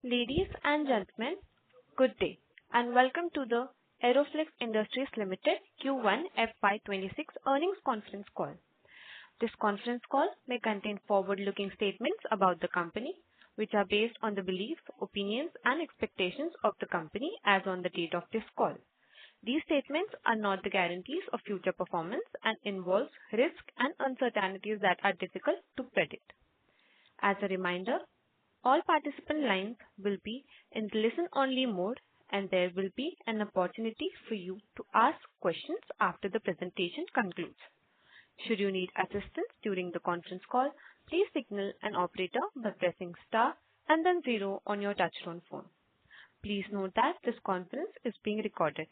Ladies and gentlemen, good day, and welcome to the Aeroflex Industries Limited Q1 FY26 earnings conference call. This conference call may contain forward-looking statements about the company, which are based on the beliefs, opinions, and expectations of the company as on the date of this call. These statements are not the guarantees of future performance and involve risks and uncertainties that are difficult to predict. As a reminder, all participant lines will be in listen-only mode, and there will be an opportunity for you to ask questions after the presentation concludes. Should you need assistance during the conference call, please signal an operator by pressing star and then 0 on your touchtone phone. Please note that this conference is being recorded.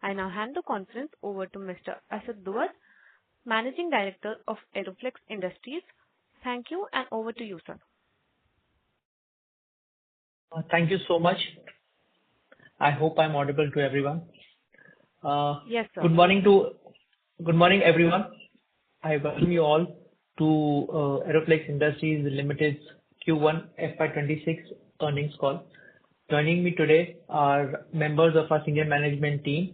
I now hand the conference over to Mr. Asad Duwar, Managing Director of Aeroflex Industries. Thank you, and over to you, sir. Thank you so much. I hope I'm audible to everyone. Yes, sir. Good morning, everyone. I welcome you all to Aeroflex Industries Limited's Q1 FY26 earnings call. Joining me today are members of our senior management team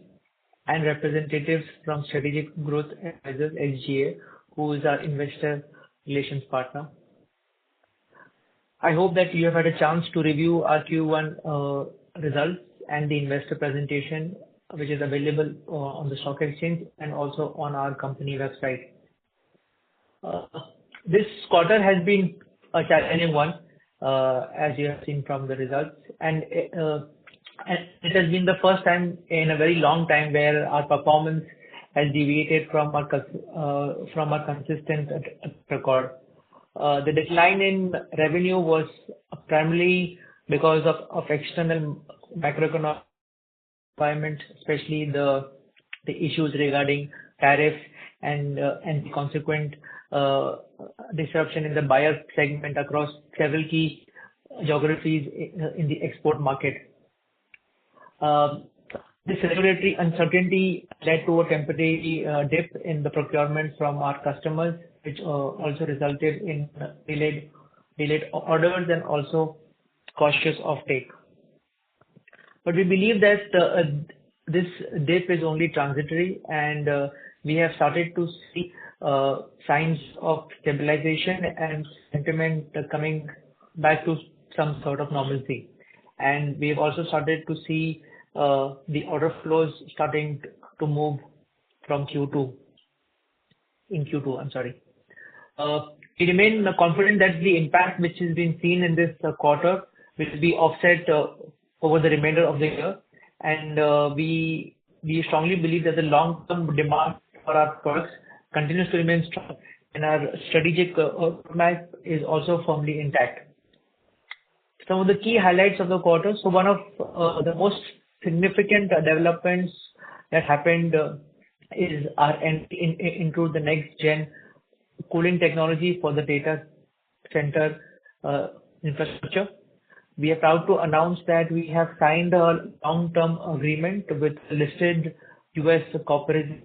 and representatives from Strategic Growth Advisors (SGA), who is our investor relations partner. I hope that you have had a chance to review our Q1 results and the investor presentation, which is available on the stock exchange and also on our company website. This quarter has been a challenging one, as you have seen from the results, and it has been the first time in a very long time where our performance has deviated from our consistent record. The decline in revenue was primarily because of external macroeconomic environment, especially the issues regarding tariffs and the consequent disruption in the buyer segment across several key geographies in the export market. This regulatory uncertainty led to a temporary dip in the procurement from our customers, which also resulted in delayed orders and also cautious offtake. But we believe that this dip is only transitory, and we have started to see signs of stabilization and sentiment coming back to some sort of normalcy. And we have also started to see the order flows starting to move from Q2. We remain confident that the impact which has been seen in this quarter will be offset over the remainder of the year, and we strongly believe that the long-term demand for our products continues to remain strong, and our strategic roadmap is also firmly intact. Some of the key highlights of the quarter. So one of the most significant developments that happened is our entry into the next-gen cooling technology for the data center infrastructure. We are proud to announce that we have signed a long-term agreement with a listed U.S. corporation,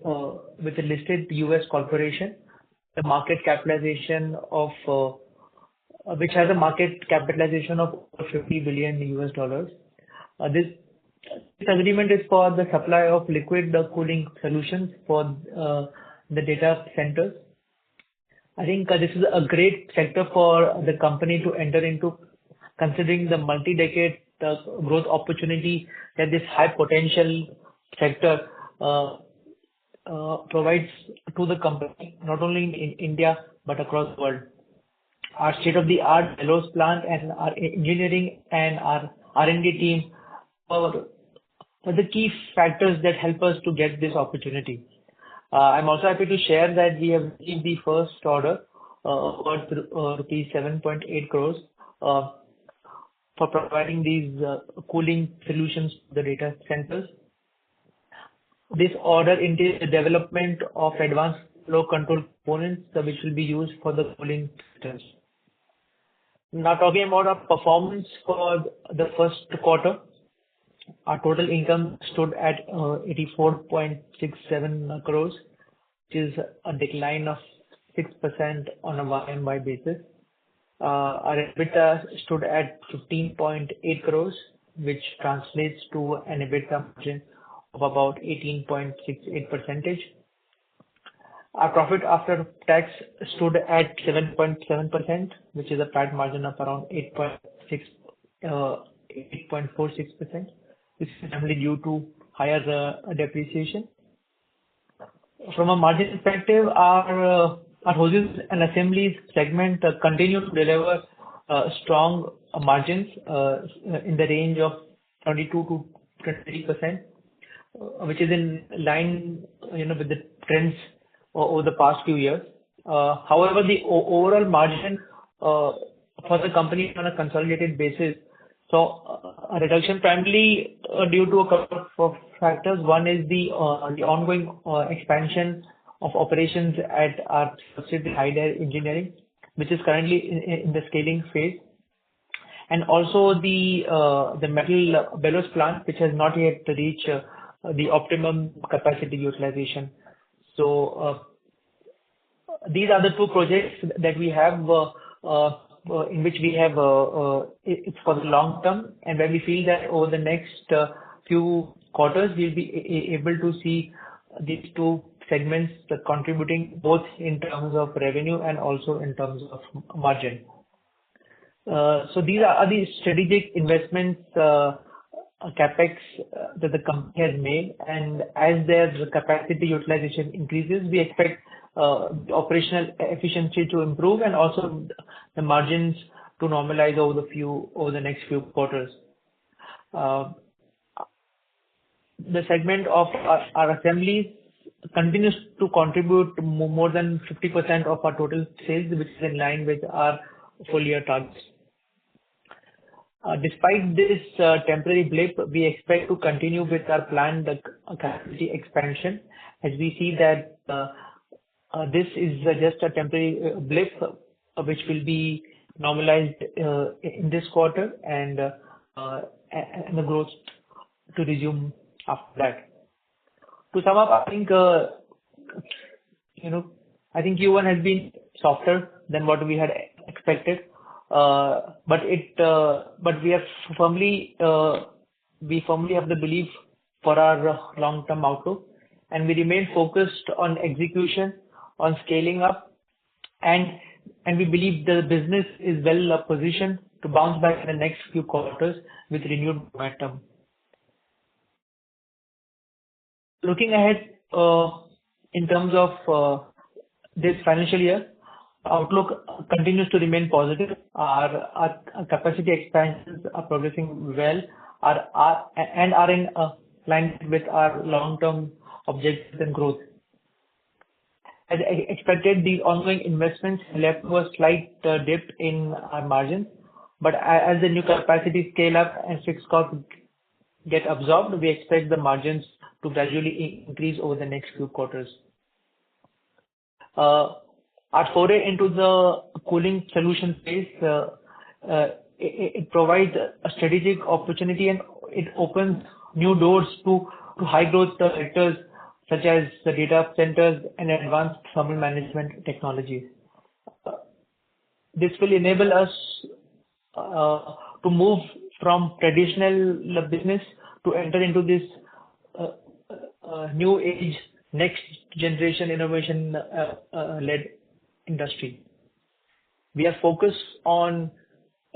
the market capitalization of which has a market capitalization of over $50 billion. This agreement is for the supply of liquid cooling solutions for the data centers. I think this is a great sector for the company to enter into, considering the multi-decade growth opportunity that this high potential sector provides to the company, not only in India but across the world. Our state-of-the-art Delos plant and our engineering and our R&D team are the key factors that help us to get this opportunity. I'm also happy to share that we have received the first order worth rupees 7.8 crores for providing these cooling solutions to the data centers. This order entails the development of advanced flow control components which will be used for the cooling systems. Now talking about our performance for the first quarter, our total income stood at 84.67 crores, which is a decline of 6% on a Y-on-Y basis. Our EBITDA stood at 15.8 crores, which translates to an EBITDA margin of about 18.68%. Our profit after tax stood at 7.7%, which is a PAT margin of around 8.46%. This is mainly due to higher depreciation. From a margin perspective, our hoses and assemblies segment continue to deliver strong margins in the range of 22 to 23%, which is in line, with the trends over the past few years. However, the overall margin for the company on a consolidated basis saw a reduction primarily due to a couple of factors. One is the ongoing expansion of operations at our subsidiary Hyder Engineering, which is currently in the scaling phase, and also the metal bellows plant, which has not yet reached the optimum capacity utilization. So these are the two projects that we have in which we have it's for the long term, and where we feel that over the next few quarters we'll be able to see these two segments contributing both in terms of revenue and also in terms of margin. So these are the strategic investments, capex that the company has made, and as their capacity utilization increases, we expect operational efficiency to improve and also the margins to normalize over the next few quarters. The segment of our assemblies continues to contribute to more than 50% of our total sales, which is in line with our full year targets. Despite this temporary blip, we expect to continue with our planned capacity expansion, as we see that this is just a temporary blip, which will be normalized in this quarter, and the growth to resume after that. To sum up, I think Q1 has been softer than what we had expected, but we firmly have the belief for our long-term outlook, and we remain focused on execution, on scaling up, and we believe the business is well positioned to bounce back in the next few quarters with renewed momentum. Looking ahead, in terms of this financial year, outlook continues to remain positive. Our capacity expansions are progressing well, and are in line with our long-term objectives and growth. As expected, the ongoing investments led to a slight dip in our margins, but as the new capacity scale up and fixed costs get absorbed, we expect the margins to gradually increase over the next few quarters. Our foray into the cooling solution space, it provides a strategic opportunity, and it opens new doors to high growth sectors such as the data centers and advanced thermal management technologies. This will enable us to move from traditional business to enter into this new age, next generation innovation led industry. We are focused on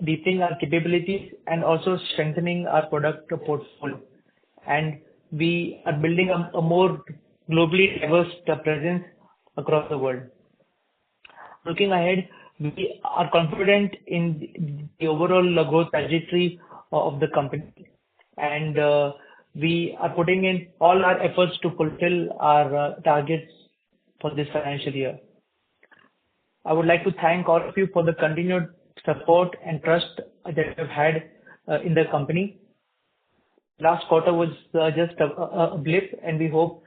deepening our capabilities and also strengthening our product portfolio, and we are building a more globally diverse presence across the world. Looking ahead, we are confident in the overall growth trajectory of the company, and we are putting in all our efforts to fulfill our targets for this financial year. I would like to thank all of you for the continued support and trust that you've had in the company. Last quarter was just a blip, and we hope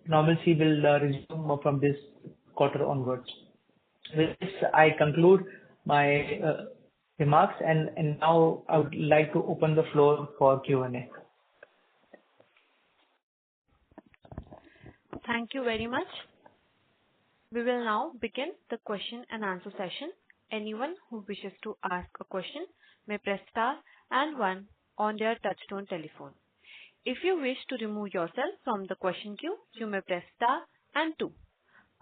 normalcy will resume from this quarter onwards. With this, I conclude my remarks, and now I would like to open the floor for Q&A. Thank you very much. We will now begin the question and answer session. Anyone who wishes to ask a question may press star and one on their touchtone telephone. If you wish to remove yourself from the question queue, you may press star and two.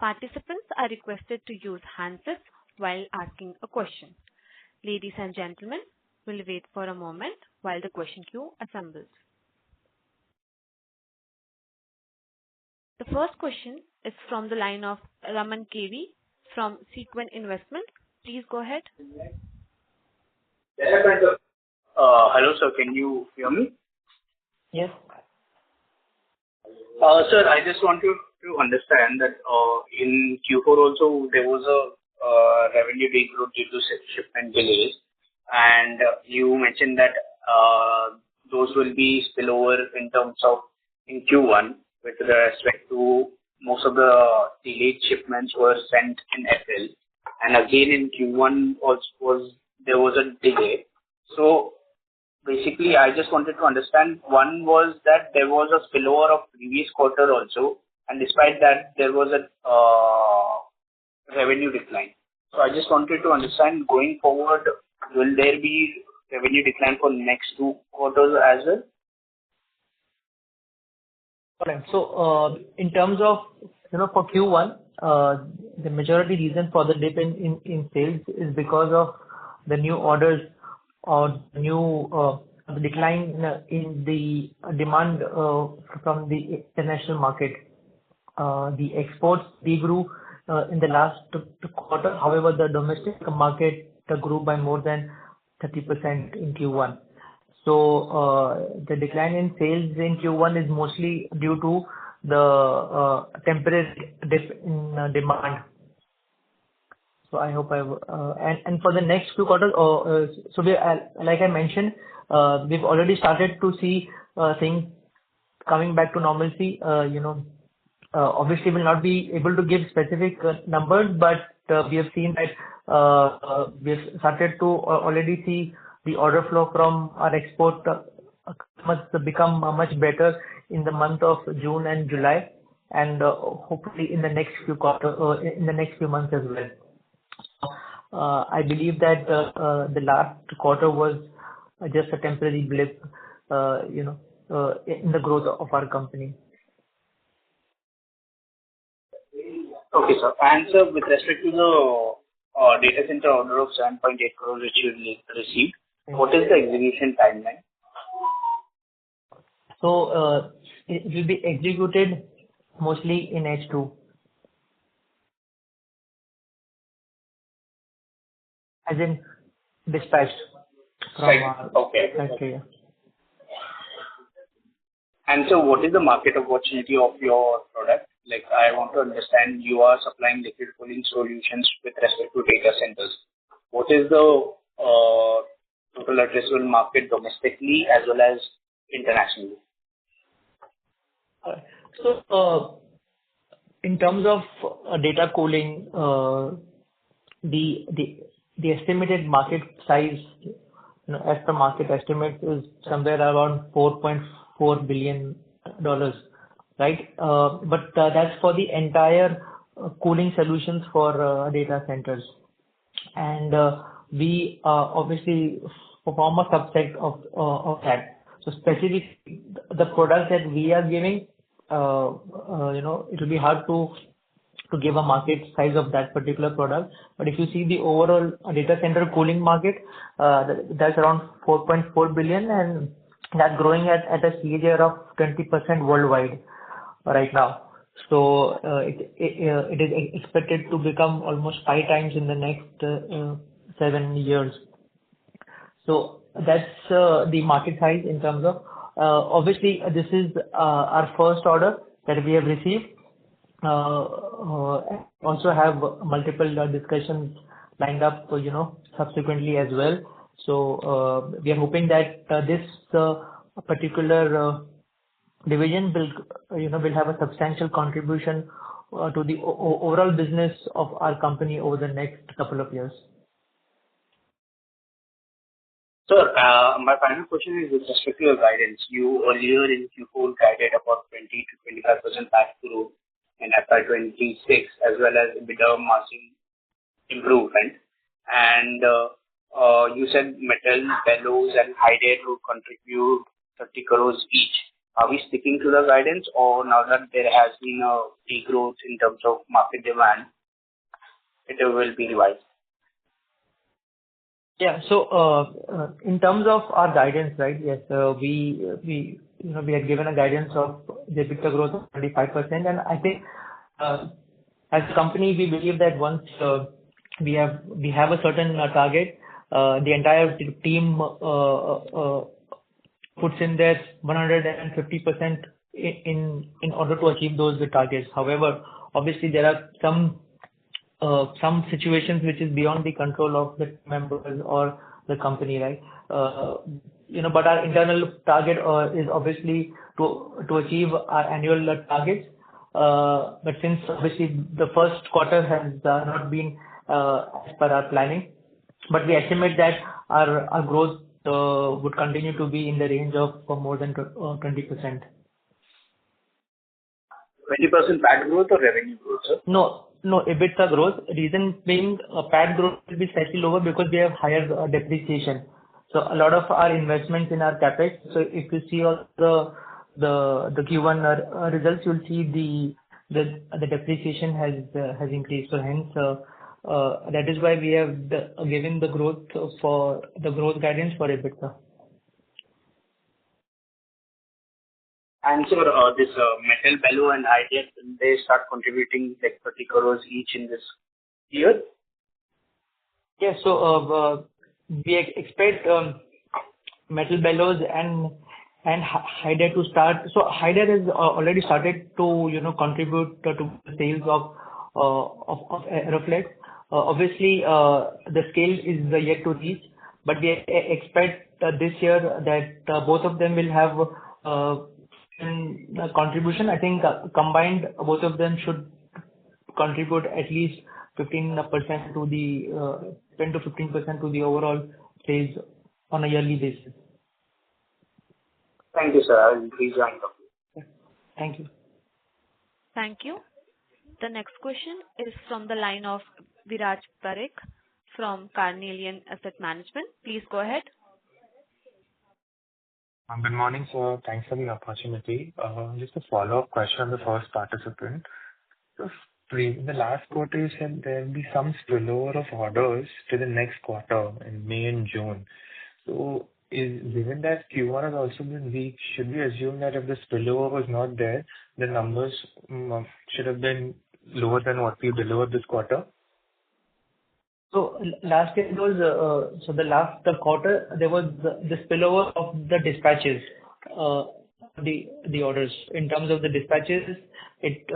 Participants are requested to use handsets while asking a question. Ladies and gentlemen, we'll wait for a moment while the question queue assembles. The first question is from the line of Raman KV from Sequent Investment. Please go ahead. Hello, sir. Can you hear me? Yes. Sir, I just want to understand that in Q4 also there was a revenue degrowth due to shipment delays, and you mentioned that those will be spillover in terms of in Q1 with respect to most of the delayed shipments were sent in April, and again in Q1 also there was a delay. So basically, I just wanted to understand, one was that there was a spillover of previous quarter also, and despite that, there was a revenue decline. So I just wanted to understand, going forward, will there be revenue decline for next 2 quarters as well? All right. So, in terms of, for Q1, the majority reason for the dip in sales is because of the new orders or the decline in the demand from the international market. The exports degrew in the last quarter. However, the domestic market grew by more than 30% in Q1. So, the decline in sales in Q1 is mostly due to the temporary dip in demand. So I hope and for the next few quarters, so we, like I mentioned, we've already started to see things coming back to normalcy. Obviously we'll not be able to give specific numbers, but we have seen that we've started to already see the order flow from our export must become much better in the month of June and July, and hopefully in the next few months as well. I believe that the last quarter was just a temporary blip, in the growth of our company. Okay, sir. And sir, with respect to the data center order of 7.8 crores which you received, what is the execution timeline? So, it will be executed mostly in H2. As in dispatched from our factory. And so what is the market opportunity of your product? Like, I want to understand, you are supplying liquid cooling solutions with respect to data centers. What is the total addressable market domestically as well as internationally? So, in terms of data cooling, the estimated market size, as per market estimates, is somewhere around $4.4 billion, right? But that's for the entire cooling solutions for data centers. And we obviously perform a subset of that. So specifically, the product that we are giving, it will be hard to give a market size of that particular product. But if you see the overall data center cooling market, that's around 4.4 billion, and that's growing at a CAGR of 20% worldwide right now. So it is expected to become almost 5 times in the next 7 years. So that's the market size in terms of. Obviously, this is our first order that we have received. Also have multiple discussions lined up, subsequently as well. So we are hoping that this particular division will have a substantial contribution to the overall business of our company over the next couple of years. Sir, my final question is with respect to your guidance. You earlier in Q4 guided about 20 to 25% PAT growth in FY26 as well as EBITDA margin improvement. And you said metal, bellows, and high deck will contribute 30 crores each. Are we sticking to the guidance, or now that there has been a degrowth in terms of market demand, it will be revised? Yeah. So, in terms of our guidance, right, yes, we had given a guidance of the EBITDA growth of 25%. And I think, as a company, we believe that once we have a certain target, the entire team puts in their 150% in order to achieve those targets. However, obviously, there are some situations which is beyond the control of the members or the company, right? But our internal target is obviously to achieve our annual targets. But since obviously the first quarter has not been as per our planning, but we estimate that our growth would continue to be in the range of more than 20%. 20% PAT growth or revenue growth, sir? No, EBITDA growth. Reason being, PAT growth will be slightly lower because we have higher depreciation. So a lot of our investments in our CapEx. So if you see all the Q1 results, you'll see the depreciation has increased. So hence, that is why we have given the growth guidance for EBITDA. And sir, this metal, bellow, and high deck, will they start contributing like 30 crores each in this year? Yes. So we expect metal, bellows, and high deck to start. So high deck has already started to contribute to the sales of Aeroflex. Obviously, the scale is yet to reach, but we expect this year that both of them will have contribution. I think combined, both of them should contribute at least 15% to the 10 to 15% to the overall sales on a yearly basis. Thank you, sir. I will rejoin you. Thank you. Thank you. The next question is from the line of Viraj Parekh from Carnelian Asset Management. Please go ahead. Good morning, sir. Thanks for the opportunity. Just a follow-up question on the first participant. So in the last quarter, you said there will be some spillover of orders to the next quarter in May and June. So given that Q1 has also been weak, should we assume that if the spillover was not there, the numbers should have been lower than what we delivered this quarter? So last year was the quarter there was the spillover of the dispatches, the orders. In terms of the dispatches, it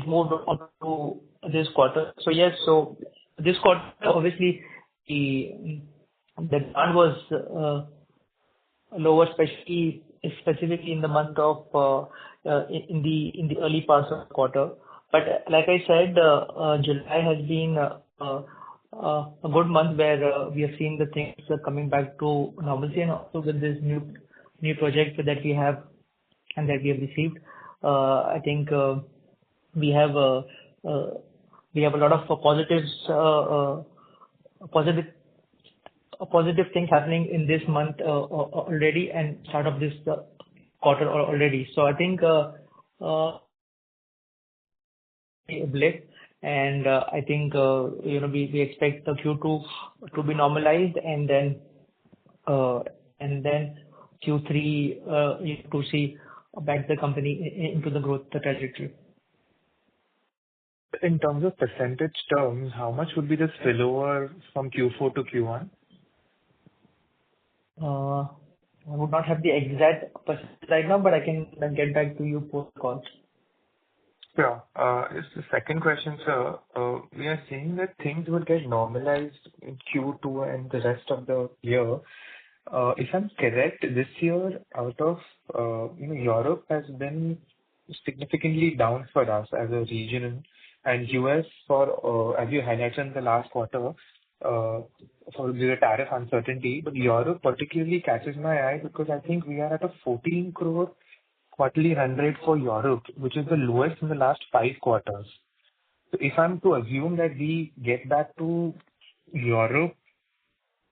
moved on to this quarter. So yes, so this quarter obviously the demand was lower, specifically in the month of in the early parts of the quarter. But like I said, July has been a good month where we have seen the things coming back to normalcy, and also with this new project that we have and that we have received. I think we have a lot of positive things happening in this month already, and start of this quarter already. So I think a blip, and I think we expect the Q2 to be normalized, and then Q3 to see back the company into the growth trajectory. In terms of percentage terms, how much would be the spillover from Q4 to Q1? I would not have the exact percentage right now, but I can get back to you post calls. Sure. It's the second question, sir. We are seeing that things would get normalized in Q2 and the rest of the year. If I'm correct, this year out of Europe has been significantly down for us as a region, and US as you highlighted in the last quarter, for the tariff uncertainty. But Europe particularly catches my eye because I think we are at a 14 crore quarterly run rate for Europe, which is the lowest in the last 5 quarters. So if I'm to assume that we get back to Europe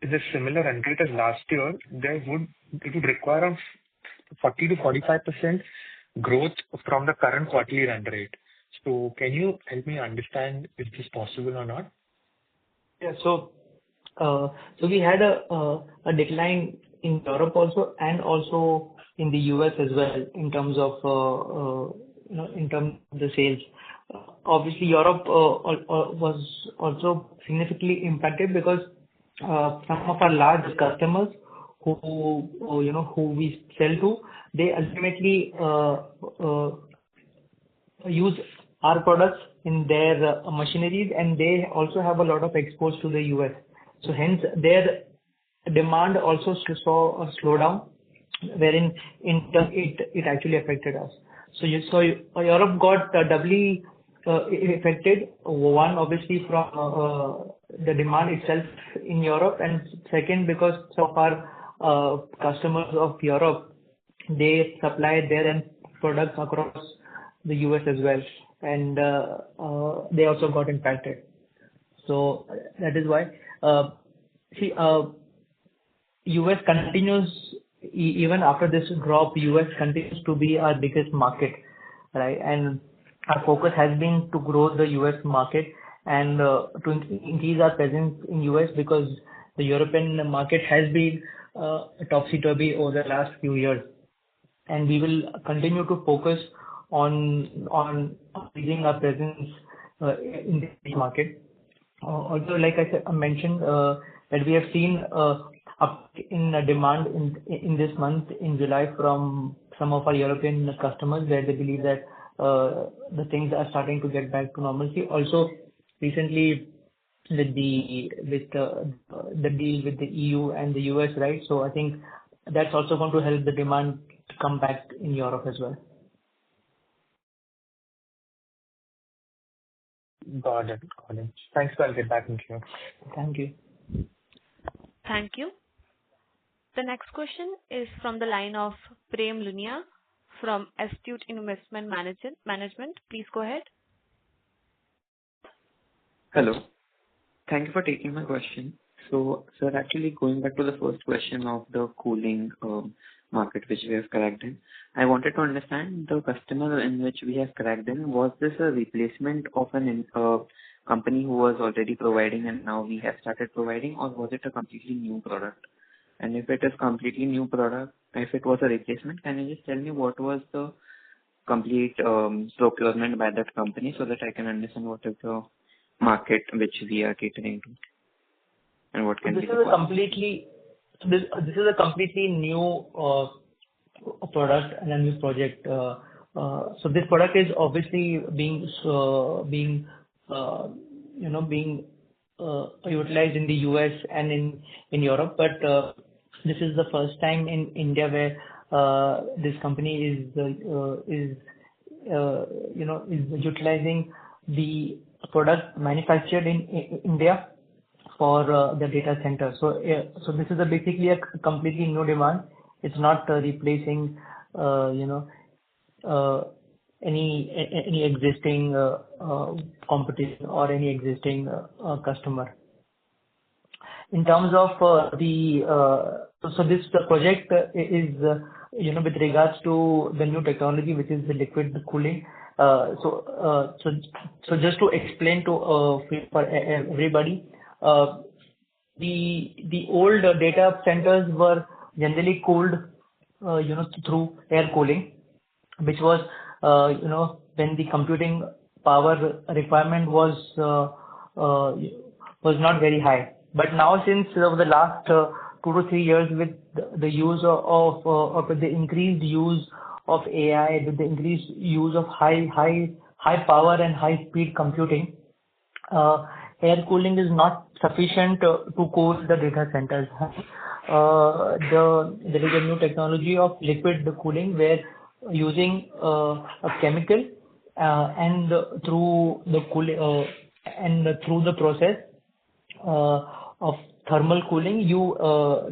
is a similar run rate as last year, it would require a 40 to 45% growth from the current quarterly run rate. So can you help me understand if this is possible or not? Yeah. So we had a decline in Europe also and also in the US as well in terms of in terms of the sales. Obviously, Europe was also significantly impacted because some of our large customers who we sell to, they ultimately use our products in their machineries, and they also have a lot of exports to the US. So hence their demand also saw a slowdown, wherein it actually affected us. So Europe got doubly affected. One, obviously from the demand itself in Europe, and second, because of our customers of Europe, they supply their end products across the US as well, and they also got impacted. So that is why. US continues, even after this drop, US continues to be our biggest market, right? And our focus has been to grow the US market and to increase our presence in US, because the European market has been topsy-turvy over the last few years. And we will continue to focus on increasing our presence in this market. Also, like I mentioned, that we have seen up in demand in this month in July from some of our European customers, where they believe that the things are starting to get back to normalcy. Also, recently with the deal with the EU and the US, right? So I think that's also going to help the demand to come back in Europe as well. Got it. Thanks. I'll get back into you. Thank you. Thank you. The next question is from the line of Prem Lunia from Astute Investment Management. Please go ahead. Hello. Thank you for taking my question. So, sir, actually going back to the first question of the cooling market which we have cracked in, I wanted to understand the customer in which we have cracked in. Was this a replacement of an company who was already providing and now we have started providing, or was it a completely new product? And if it is completely new product, if it was a replacement, can you just tell me what was the complete procurement by that company, so that I can understand what is the market which we are catering to and what can this be is a completely new product and a new project. So this product is obviously being utilized in the US and in Europe, but this is the first time in India where this company is utilizing the product manufactured in India for the data center. So this is basically a completely new demand. It's not replacing any existing competition or any existing customer. In terms of this project is with regards to the new technology, which is the liquid cooling. So just to explain for everybody, the old data centers were generally cooled through air cooling, which was when the computing power requirement was not very high. But now, since over the last 2 to 3 years, with the use with the increased use of AI, with the increased use of high power and high speed computing, air cooling is not sufficient to cool the data centers. There is a new technology of liquid cooling, where using a chemical and through the process of thermal cooling,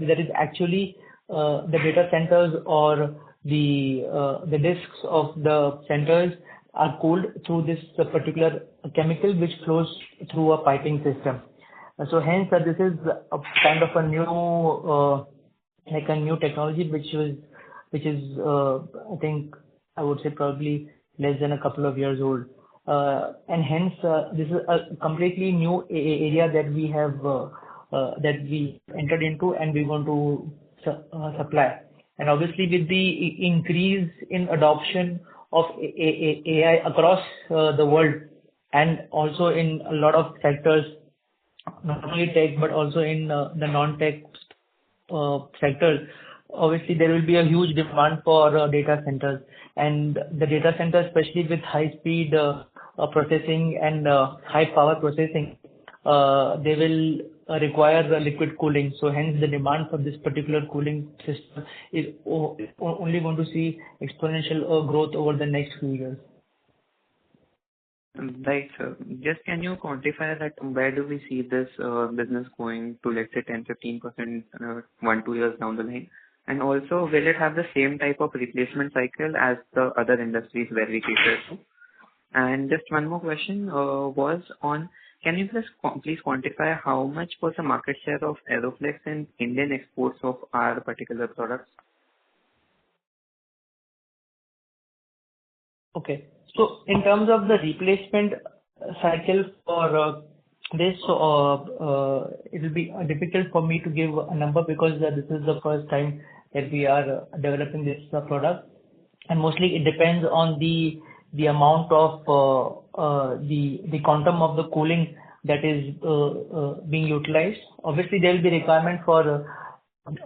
there is actually the data centers or the disks of the centers are cooled through this particular chemical which flows through a piping system. So hence, this is a kind of a new technology which is I think I would say probably less than a couple of years old. And hence, this is a completely new area that we have that we entered into, and we want to supply. And obviously, with the increase in adoption of AI across the world, and also in a lot of sectors, not only tech but also in the non-tech sectors, obviously there will be a huge demand for data centers, and the data centers, especially with high speed processing and high power processing, they will require the liquid cooling. So hence the demand for this particular cooling system is only going to see exponential growth over the next few years. Right, sir. Just can you quantify that where do we see this business going to, let's say 10-15% 1-2 years down the line? And also, will it have the same type of replacement cycle as the other industries where we cater to? And just one more question was on, can you please quantify how much was the market share of Aeroflex in Indian exports of our particular products? Okay. So in terms of the replacement cycle for this, it will be difficult for me to give a number because this is the first time that we are developing this product, and mostly it depends on the amount of the quantum of the cooling that is being utilized. Obviously, there will be requirement for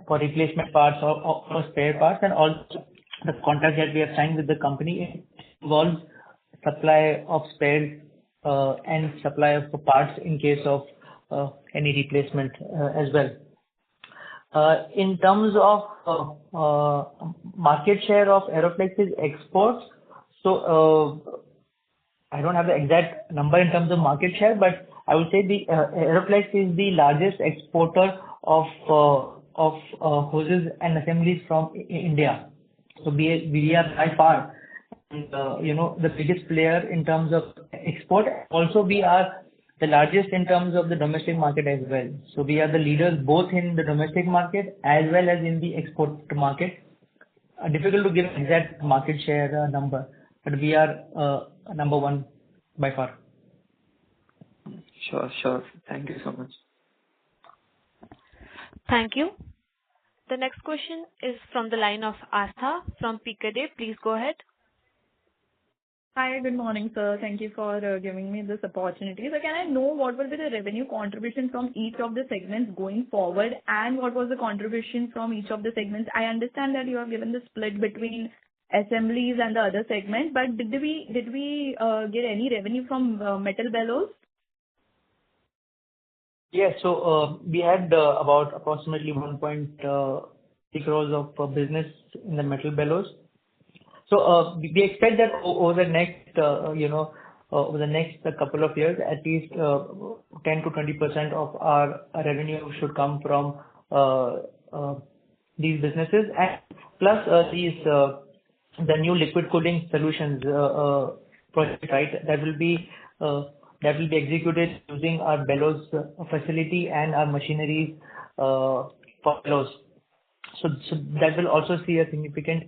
replacement parts or for spare parts, and also the contract that we have signed with the company involves supply of spares and supply of parts in case of any replacement as well. In terms of market share of Aeroflex's exports, so I don't have the exact number in terms of market share, but I would say the Aeroflex is the largest exporter of hoses and assemblies from India. So we are by far, the biggest player in terms of export. Also, we are the largest in terms of the domestic market as well. So we are the leaders both in the domestic market as well as in the export market. Difficult to give exact market share number, but we are number one by far. Sure. Thank you so much. Thank you. The next question is from the line of Astha from Picade. Please go ahead. Hi, good morning, sir. Thank you for giving me this opportunity. So can I know what will be the revenue contribution from each of the segments going forward, and what was the contribution from each of the segments? I understand that you have given the split between assemblies and the other segment, but did we get any revenue from metal bellows? Yes. So we had about approximately 1.3 crores of business in the metal bellows. So we expect that over the next couple of years, at least 10 to 20% of our revenue should come from these businesses, and plus the new liquid cooling solutions project, right? That will be executed using our bellows facility and our machineries for bellows. So that will also see a significant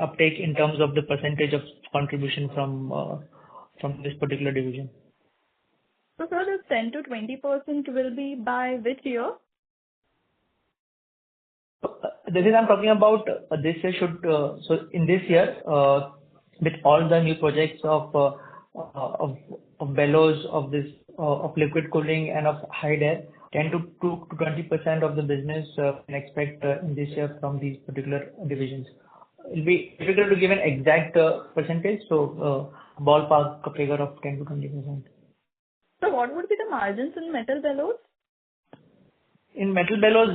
uptake in terms of the percentage of contribution from this particular division. So sir, this 10 to 20% will be by which year? This is I'm talking about this year so in this year with all the new projects of bellows of liquid cooling and of high air, 10 to 20% of the business can expect in this year from these particular divisions. It will be difficult to give an exact percentage, so ballpark figure of 10 to 20%. So what would be the margins in metal bellows? In metal bellows,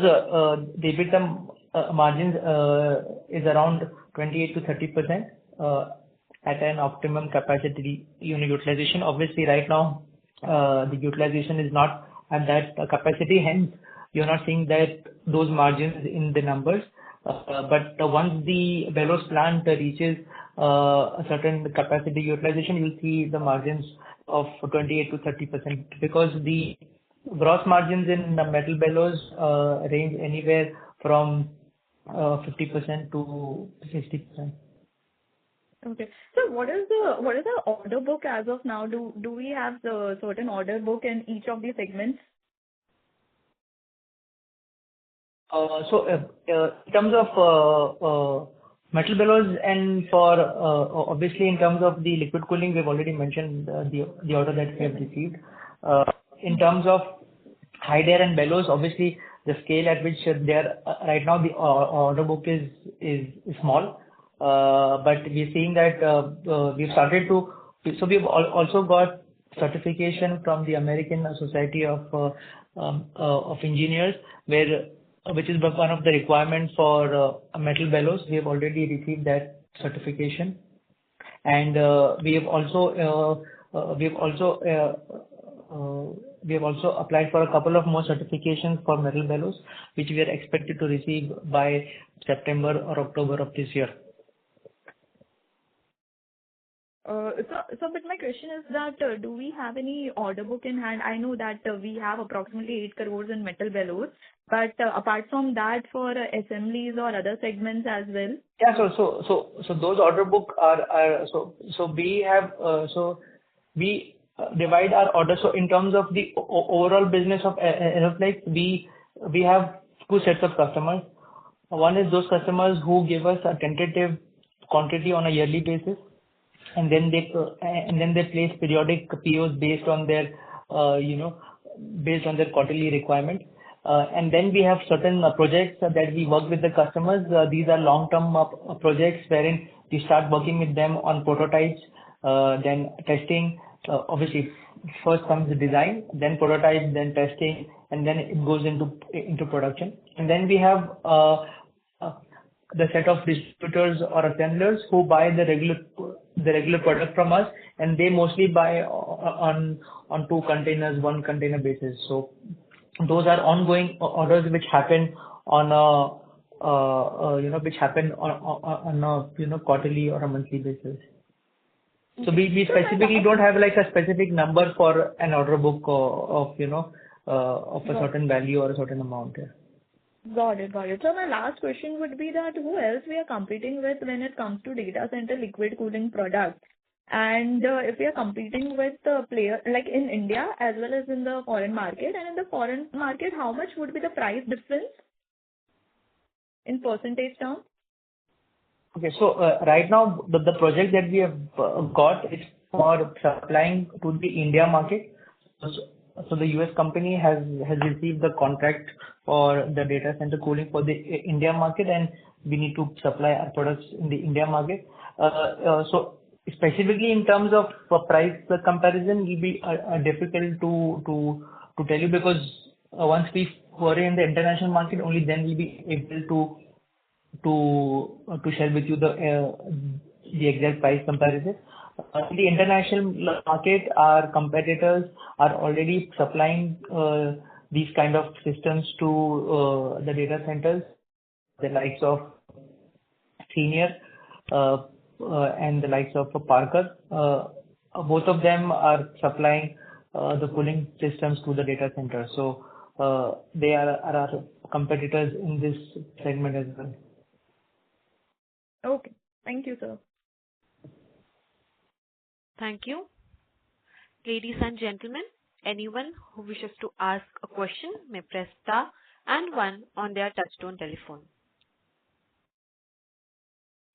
the EBITDA margins is around 28 to 30% at an optimum capacity unit utilization. Obviously, right now the utilization is not at that capacity, hence you're not seeing those margins in the numbers. But once the bellows plant reaches a certain capacity utilization, you'll see the margins of 28 to 30% because the gross margins in the metal bellows range anywhere from 50% to 60%. Okay. So what is the order book as of now? Do we have the certain order book in each of the segments? In terms of metal bellows and for obviously in terms of the liquid cooling, we've already mentioned the order that we have received. In terms of hide air and bellows, obviously the scale at which they are right now, the order book is small. But we're seeing that we've started to. So we've also got certification from the American Society of Engineers, which is one of the requirements for metal bellows. We have already received that certification, and we have also applied for a couple of more certifications for metal bellows, which we are expected to receive by September or October of this year. But my question is that do we have any order book in hand? I know that we have approximately 8 crores in metal bellows, but apart from that, for assemblies or other segments as well? Yeah, so those order book are we divide our orders. So in terms of the overall business of Aeroflex, we have two sets of customers. One is those customers who give us a tentative quantity on a yearly basis, and then they place periodic POs based on their quarterly requirement. And then we have certain projects that we work with the customers. These are long-term projects wherein we start working with them on prototypes, then testing. Obviously, first comes the design, then prototype, then testing, and then it goes into production. And then we have the set of distributors or assemblers who buy the regular product from us, and they mostly buy on 2 containers, 1 container basis. So those are ongoing orders which happen on a quarterly or a monthly basis. So we specifically don't have like a specific number for an order book of a certain value or a certain amount. Yeah. Got it. So my last question would be that who else we are competing with when it comes to data center liquid cooling products? And if we are competing with the player like in India as well as in the foreign market, and in the foreign market, how much would be the price difference in percentage terms? Okay, so right now the project that we have got is for supplying to the India market. So the US company has received the contract for the data center cooling for the India market, and we need to supply our products in the India market. So specifically in terms of price comparison, will be difficult to tell you, because once we foray in the international market, only then we'll be able to share with you the exact price comparison. In the international market, our competitors are already supplying these kind of systems to the data centers, the likes of Senior and the likes of Parker. Both of them are supplying the cooling systems to the data center. So they are our competitors in this segment as well. Okay. Thank you, sir. Thank you. Ladies and gentlemen, anyone who wishes to ask a question may press star and 1 on their touchtone telephone.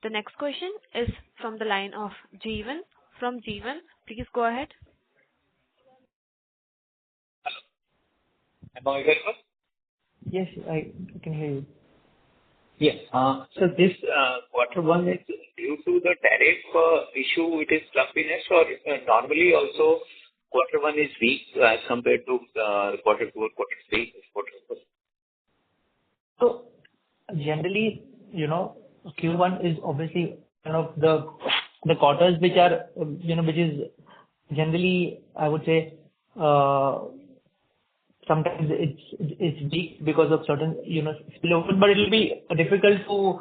The next question is from the line of Jeevan. From Jeevan, please go ahead. Am I audible? Yes, I can hear you. Yes. So this quarter one is due to the tariff issue, it is lumpiness, or normally also quarter one is weak as compared to quarter two or quarter three, quarter four? So generally, Q1 is obviously one of the quarters which are, which is generally, I would say, sometimes is weak because of certain, spillover, but it will be difficult to,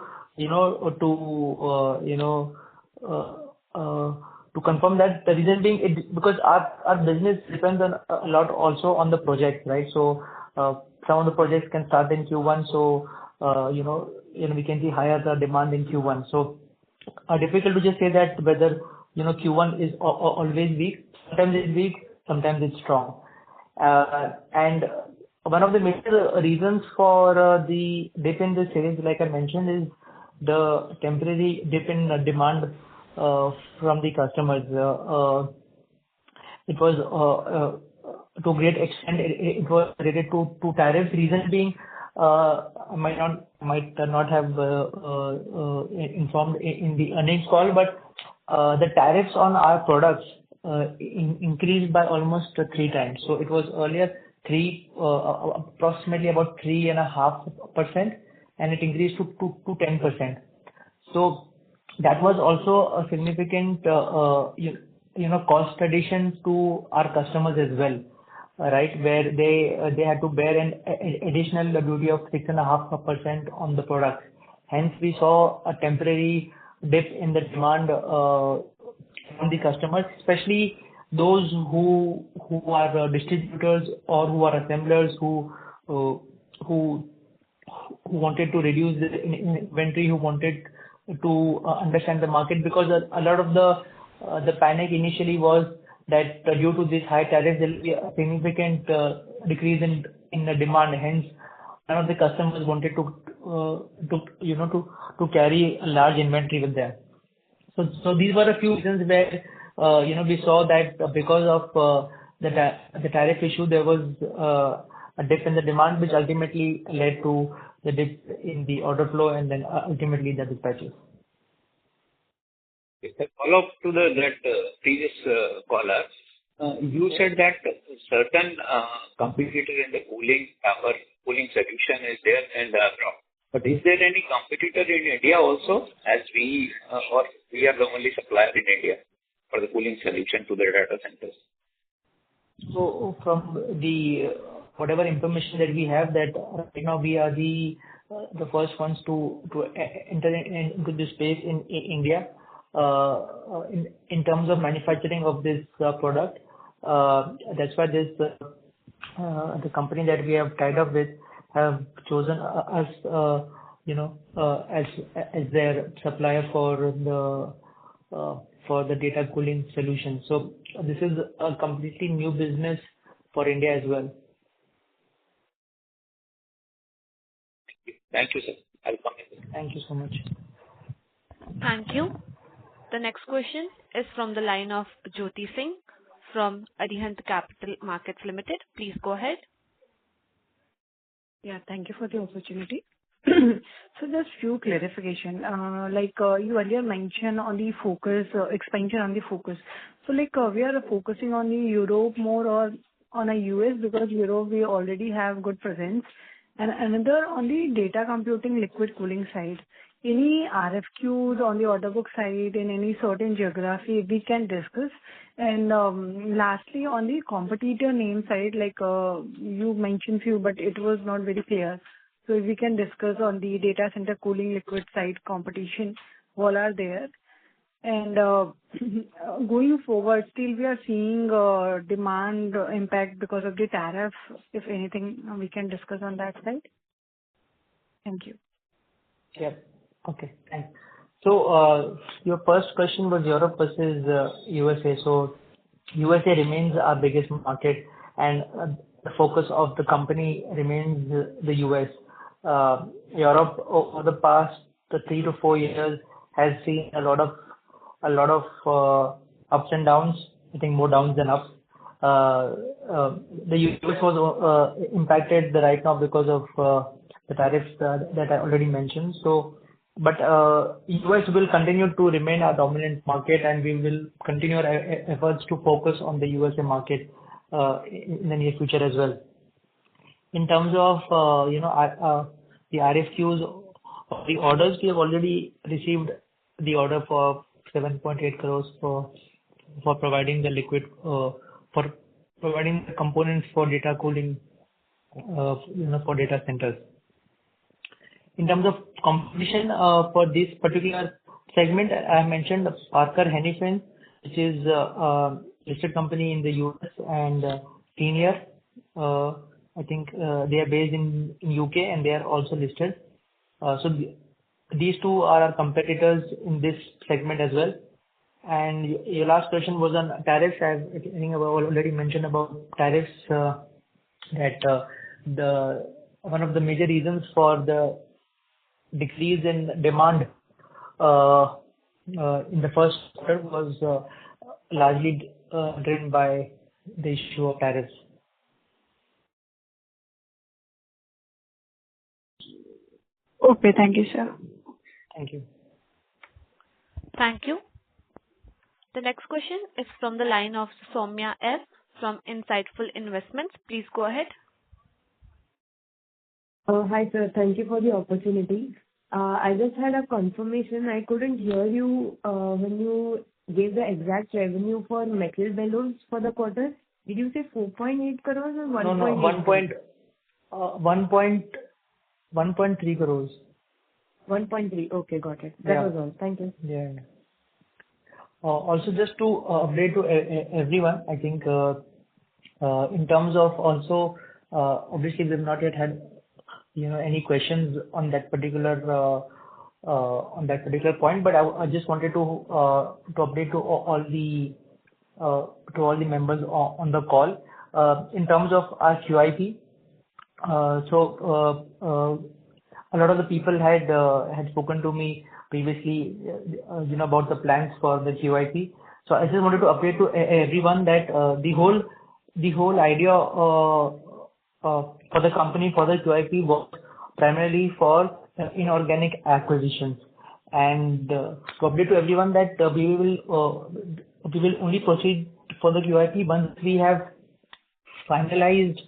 to confirm that. The reason being, because our business depends on a lot also on the project, right? So, some of the projects can start in Q1, so, we can see higher the demand in Q1. So, difficult to just say that whether, Q1 is always weak. Sometimes it's weak, sometimes it's strong. And one of the major reasons for the dip in the sales, like I mentioned, is the temporary dip in demand from the customers. It was to a great extent it was related to tariffs. Reason being, I might not have informed in the earnings call, but the tariffs on our products increased by almost 3 times. So it was earlier approximately about 3.5%, and it increased to 10%. So that was also a significant cost addition to our customers as well, right? Where they had to bear an additional duty of 6.5% on the product. Hence, we saw a temporary dip in the demand from the customers, especially those who are distributors or who are assemblers who wanted to reduce the inventory, who wanted to understand the market, because a lot of the panic initially was that due to this high tariff there will be a significant decrease in the demand. Hence, none of the customers wanted to carry a large inventory with them. So these were a few reasons where we saw that because of the tariff issue, there was a dip in the demand, which ultimately led to the dip in the order flow and then ultimately the dispatches. A follow-up to that previous caller. You said that certain competitor in the cooling solution is there and but is there any competitor in India also, as we are the only supplier in India for the cooling solution to the data centers? So from the whatever information that we have, that right now we are the first ones to enter into this space in India in terms of manufacturing of this product. That's why this the company that we have tied up with have chosen us as their supplier for the data cooling solution. So this is a completely new business for India as well. Thank you, sir. I'll come in. Thank you so much. Thank you. The next question is from the line of Jyoti Singh from Arihant Capital Markets Limited. Please go ahead. Yeah, thank you for the opportunity. So just few clarification. Like you earlier mentioned on the focus, expansion on the focus. So like we are focusing on the Europe more or on a US, because Europe we already have good presence. And another on the data computing liquid cooling side. Any RFQs on the order book side in any certain geography we can discuss. And lastly, on the competitor name side, like you mentioned few, but it was not very clear. So if we can discuss on the data center cooling liquid side competition, what are there? And going forward, still we are seeing demand impact because of the tariff. If anything, we can discuss on that side. Thank you. Yeah. Okay, thanks. So your first question was Europe versus USA. So USA remains our biggest market, and the focus of the company remains the US. Europe over the past 3 to 4 years has seen a lot of ups and downs. I think more downs than ups. The US was impacted right now because of the tariffs that I already mentioned. So, but US will continue to remain our dominant market, and we will continue our efforts to focus on the USA market in the near future as well. In terms of the RFQs, the orders, we have already received the order for 7.8 crores for providing the liquid for providing the components for data cooling for data centers. In terms of competition for this particular segment, I mentioned Parker Hannifin, which is a listed company in the US, and Senior. I think they are based in UK and they are also listed. These two are our competitors in this segment as well. And your last question was on tariffs. I think I've already mentioned about tariffs, that one of the major reasons for the decrease in demand in the first quarter was largely driven by the issue of tariffs. Okay, thank you, sir. Thank you. Thank you. The next question is from the line of Soumya S. from Insightful Investments. Please go ahead. Hi, sir. Thank you for the opportunity. I just had a confirmation. I couldn't hear you when you gave the exact revenue for metal bellows for the quarter. Did you say 4.8 crores or 1.8? No, 1.3 crores. 1.3. Okay, got it. That was all. Thank you. Yeah. Also, just to update to everyone, I think in terms of also, obviously we've not yet had any questions on that particular point, but I just wanted to update to all the members on the call in terms of our QIP. A lot of the people had spoken to me previously, about the plans for the QIP. So I just wanted to update to everyone that the whole idea for the company for the QIP was primarily for inorganic acquisitions, and to update to everyone that we will only proceed for the QIP once we have finalized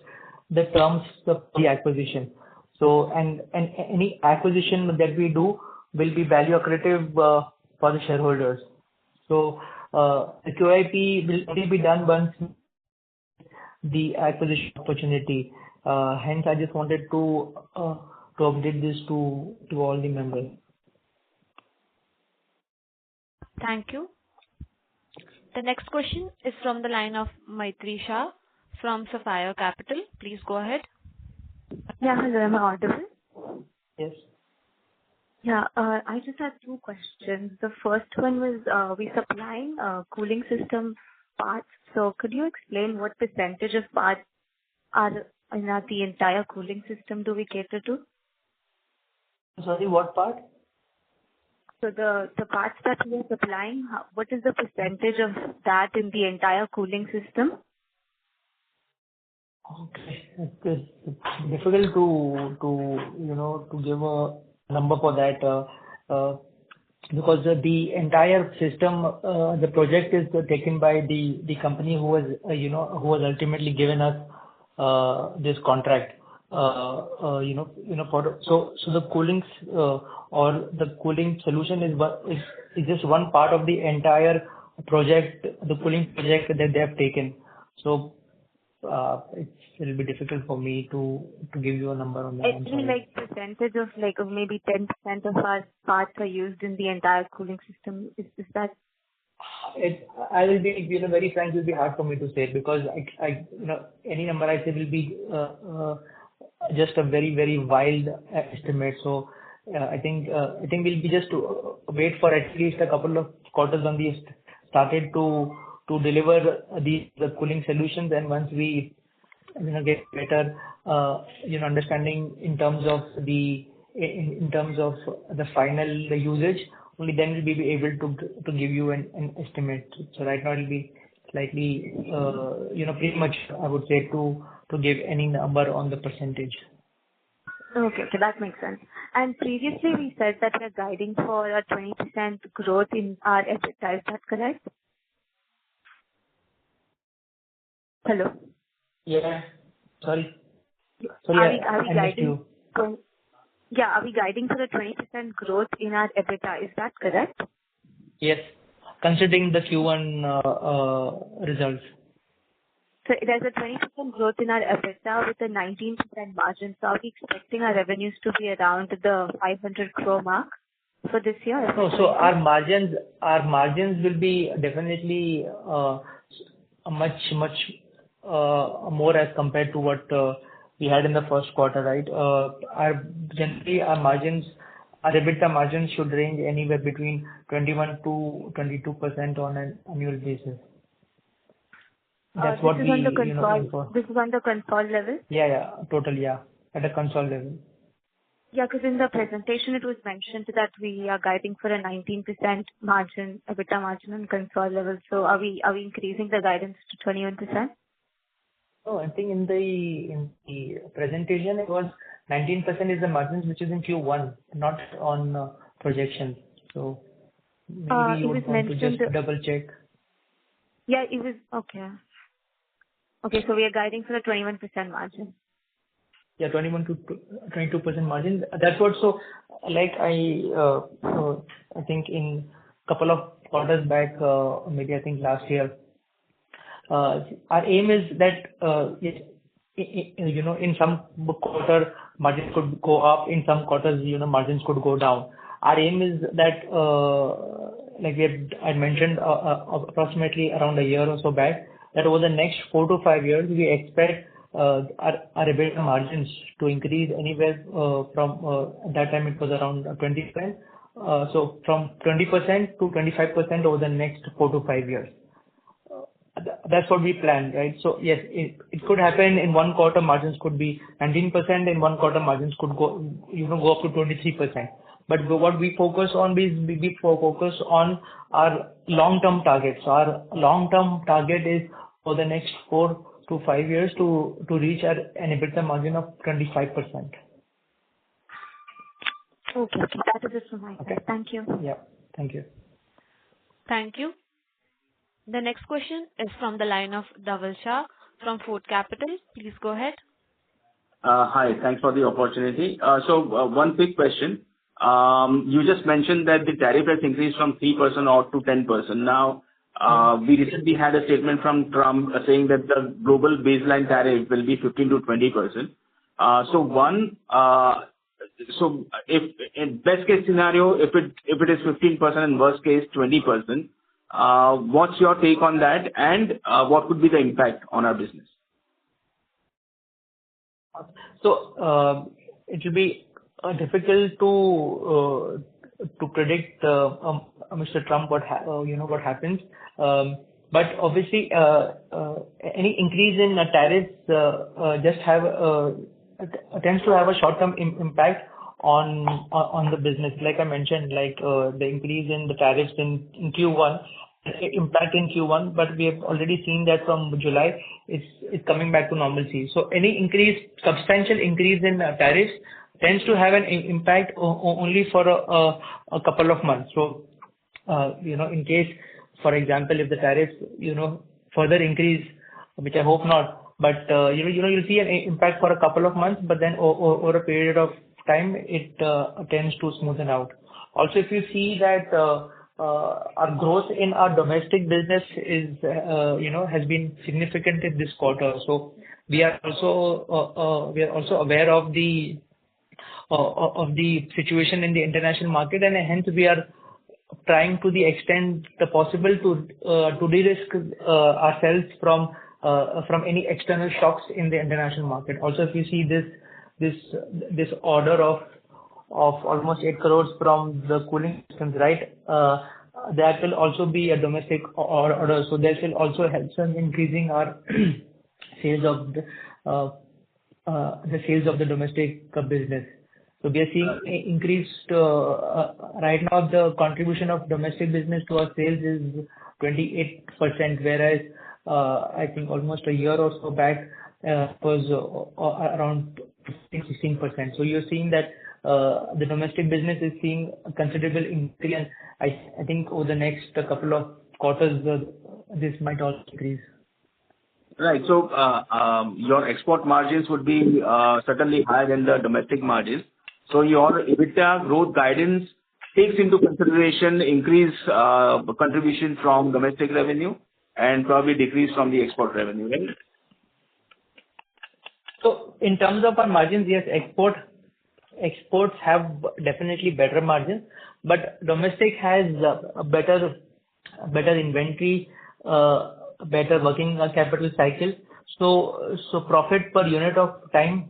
the terms of the acquisition. So and any acquisition that we do will be value accretive for the shareholders. So the QIP will only be done once the acquisition opportunity. Hence, I just wanted to update this to all the members. Thank you. The next question is from the line of Maitri Shah from Sapphire Capital. Please go ahead. Yeah, hello, am I audible? Yes. Yeah, I just had two questions. The first one was, we supplying cooling system parts. So could you explain what percentage of parts are in the entire cooling system do we cater to? Sorry, what part? So the parts that we are supplying, what is the percentage of that in the entire cooling system? Okay. It's difficult to give a number for that because the entire system, the project is taken by the company who has ultimately given us this contract. So the cooling or the cooling solution is just one part of the entire project, the cooling project that they have taken. So it'll be difficult for me to give you a number on that. Any percentage of maybe 10% of our parts are used in the entire cooling system. Is that? I will be very frank. It will be hard for me to say because any number I say will be just a very, very wild estimate. So I think we'll be just to wait for at least a couple of quarters when we started to deliver the cooling solutions, and once we get better understanding in terms of the final usage, only then we'll be able to give you an estimate. So right now it'll be slightly pretty much I would say to give any number on the percentage. Okay, that makes sense. And previously we said that we're guiding for a 20% growth in our EBITDA. Is that correct? Hello. Yeah. Sorry. Are we guiding? Are we guiding for a 20% growth in our EBITDA? Is that correct? Yes, considering the Q1 results. So there's a 20% growth in our EBITDA with a 19% margin. So are we expecting our revenues to be around the 500 crore mark for this year? No, so our margins will be definitely much more as compared to what we had in the first quarter, right? Generally, our EBITDA margins should range anywhere between 21 to 22% on an annual basis. That's what we aim for. This is on the Concall level? Yeah, totally, yeah. At a Concall level. Yeah, because in the presentation it was mentioned that we are guiding for a 19% margin, EBITDA margin on Concall level. So are we increasing the guidance to 21%? Oh, I think in the presentation it was 19% is the margins which is in Q1, not on projections. So maybe you would want to just double check. Yeah, it was okay. Okay, so we are guiding for a 21% margin. Yeah, 21 to 22% margin. That's what. So, like I think in couple of quarters back, maybe I think last year, our aim is that in some quarter margins could go up, in some quarters margins could go down. Our aim is that like I mentioned approximately around a year or so back, that over the next 4 to 5 years we expect our EBITDA margins to increase anywhere from that time it was around 20%. So from 20% to 25% over the next 4 to 5 years. That's what we planned, right? So yes, it could happen in one quarter margins could be 19%, in one quarter margins could go up to 23%. But what we focus on is we focus on our long-term targets. So our long-term target is for the next 4 to 5 years to reach an EBITDA margin of 25%. Okay, that is it from my side. Thank you. Yeah, thank you. Thank you. The next question is from the line of Dhaval Shah from Fort Capital. Please go ahead. Hi, thanks for the opportunity. So one quick question. You just mentioned that the tariff has increased from 3% or to 10%. Now, we recently had a statement from Trump saying that the global baseline tariff will be 15 to 20%. So if in best case scenario, if it is 15% and worst case 20%, what's your take on that, and what could be the impact on our business? So it will be difficult to predict Mr. Trump what happens. But obviously any increase in tariffs tends to have a short-term impact on the business. Like I mentioned, like the increase in the tariffs in Q1, impact in Q1, but we have already seen that from July it's coming back to normalcy. So any substantial increase in tariffs tends to have an impact only for a couple of months. So in case, for example, if the tariffs further increase, which I hope not, but you'll see an impact for a couple of months, but then over a period of time it tends to smoothen out. Also, if you see that our growth in our domestic business has been significant in this quarter. So we are also aware of the situation in the international market, and hence we are trying to the extent possible to de-risk ourselves from any external shocks in the international market. Also, if you see this order of almost 8 crores from the cooling systems, right? That will also be a domestic order. So that will also help us in increasing our sales of the domestic business. So we are seeing increased right now the contribution of domestic business to our sales is 28%, whereas I think almost a year or so back was around 15-16%. So you're seeing that the domestic business is seeing a considerable increase, and I think over the next couple of quarters this might also increase. Right. So your export margins would be certainly higher than the domestic margins. So your EBITDA growth guidance takes into consideration increase contribution from domestic revenue and probably decrease from the export revenue, right? So in terms of our margins, yes, exports have definitely better margins, but domestic has a better inventory, better working capital cycle. So profit per unit of time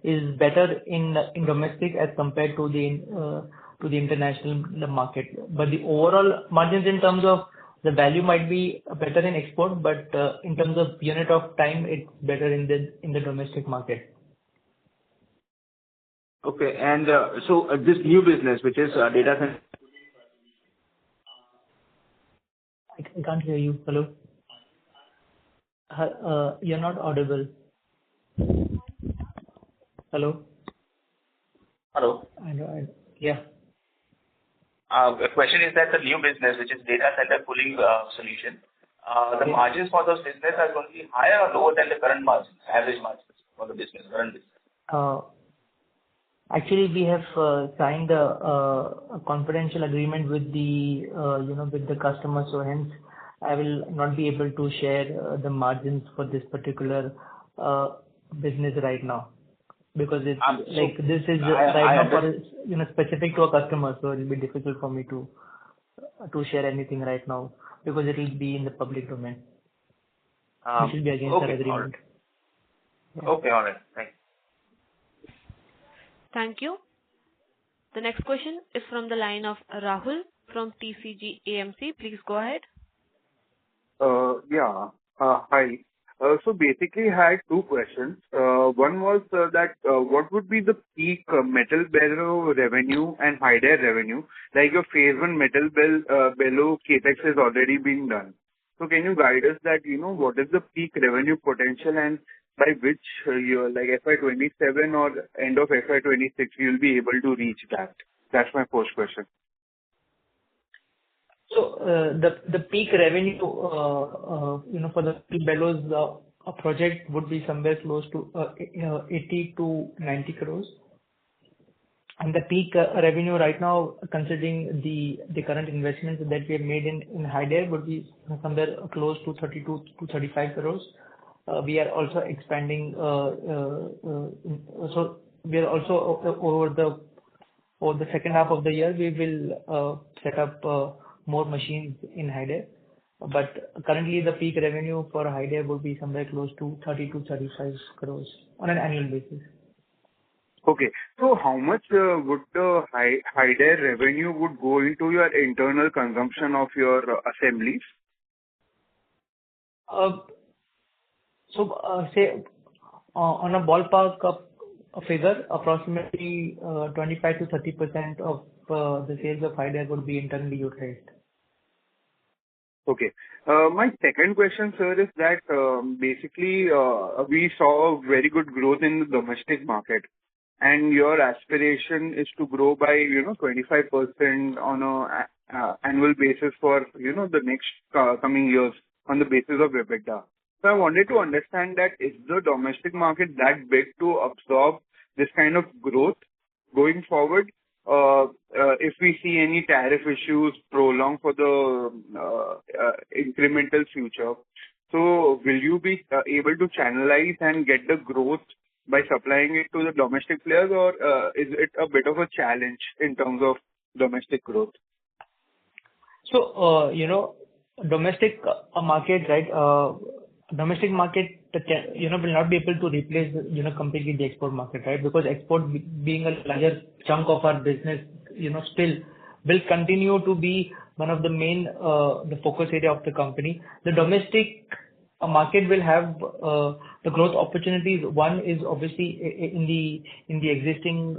is better in domestic as compared to the international market. But the overall margins in terms of the value might be better in export, but in terms of unit of time, it's better in the domestic market. Okay. And so this new business, which is data center. I can't hear you. Hello? You're not audible. Hello? Hello. Yeah. The question is that the new business, which is data center cooling solution, the margins for those business are going to be higher or lower than the current margins, average margins for the business, current business? Actually, we have signed a confidential agreement with the customer, so hence I will not be able to share the margins for this particular business right now, because it's this is right now for specific to a customer, so it will be difficult for me to share anything right now because it will be in the public domain. It will be against our agreement. All right. Yeah. Okay, all right. Thanks. Thank you. The next question is from the line of Rahul from TCG AMC. Please go ahead. Hi. So basically, I had two questions. One was that what would be the peak metal bellow revenue and high-dare revenue? Like your phase one metal bellow capex has already been done. So can you guide us that, what is the peak revenue potential and by which year, like FY27 or end of FY26, you'll be able to reach that? That's my first question. So the peak revenue, for the steel bellows project would be somewhere close to 80 to 90 crores. And the peak revenue right now, considering the current investments that we have made in high-dare, would be somewhere close to 32 to 35 crores. We are also expanding. So we are also over the second half of the year, we will set up more machines in high-dare. But currently, the peak revenue for high-dare would be somewhere close to 30 to 35 crores on an annual basis. Okay. So how much would the high-dare revenue would go into your internal consumption of your assemblies? Say on a ballpark figure, approximately 25 to 30% of the sales of high-dare would be internally utilized. Okay. My second question, sir, is that basically we saw very good growth in the domestic market, and your aspiration is to grow by 25% on a annual basis for the next coming years on the basis of EBITDA. So I wanted to understand that is the domestic market that big to absorb this kind of growth going forward? If we see any tariff issues prolong for the incremental future, so will you be able to channelize and get the growth by supplying it to the domestic players, or is it a bit of a challenge in terms of domestic growth? So, domestic market, right? Domestic market, will not be able to replace, completely the export market, right? Because export being a larger chunk of our business, still will continue to be one of the main, the focus area of the company. The domestic market will have the growth opportunities. One is obviously in the existing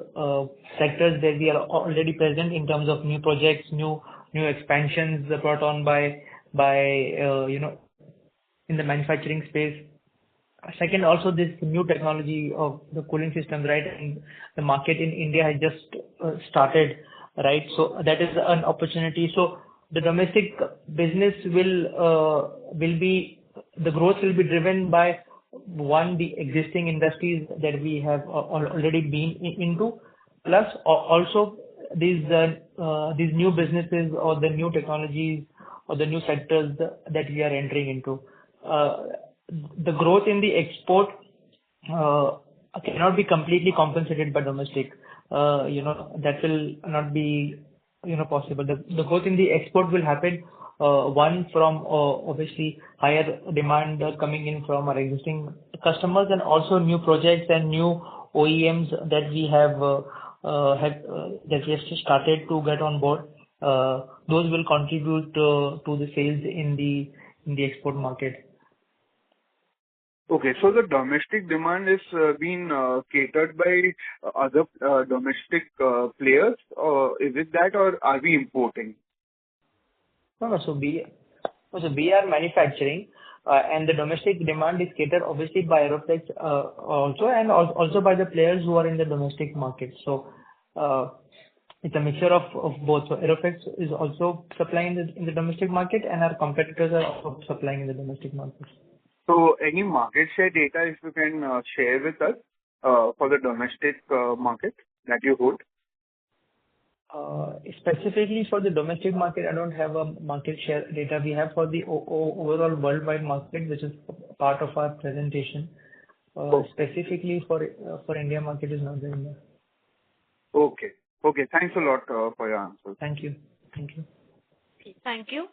sectors that we are already present in terms of new projects, new expansions brought on by in the manufacturing space. Second, also this new technology of the cooling systems, right? And the market in India has just started, right? So that is an opportunity. So the domestic business the growth will be driven by one, the existing industries that we have already been into, plus also these new businesses or the new technologies or the new sectors that we are entering into. The growth in the export uh, cannot be completely compensated by domestic. That will not be, possible. The growth in the export will happen, one from obviously higher demand coming in from our existing customers, and also new projects and new OEMs that we have that we have started to get on board. Those will contribute to the sales in the export market. Okay. So the domestic demand is being catered by other domestic players, or is it that, or are we importing? No. So we are manufacturing, and the domestic demand is catered obviously by Aeroflex also, and also by the players who are in the domestic market. So it's a mixture of both. So Aeroflex is also supplying in the domestic market, and our competitors are also supplying in the domestic market. So any market share data, if you can share with us for the domestic market that you hold? Specifically for the domestic market, I don't have a market share data. We have for the overall worldwide market, which is part of our presentation. Specifically for India market is not there in there. Okay. Thanks a lot for your answers. Thank you. Thank you.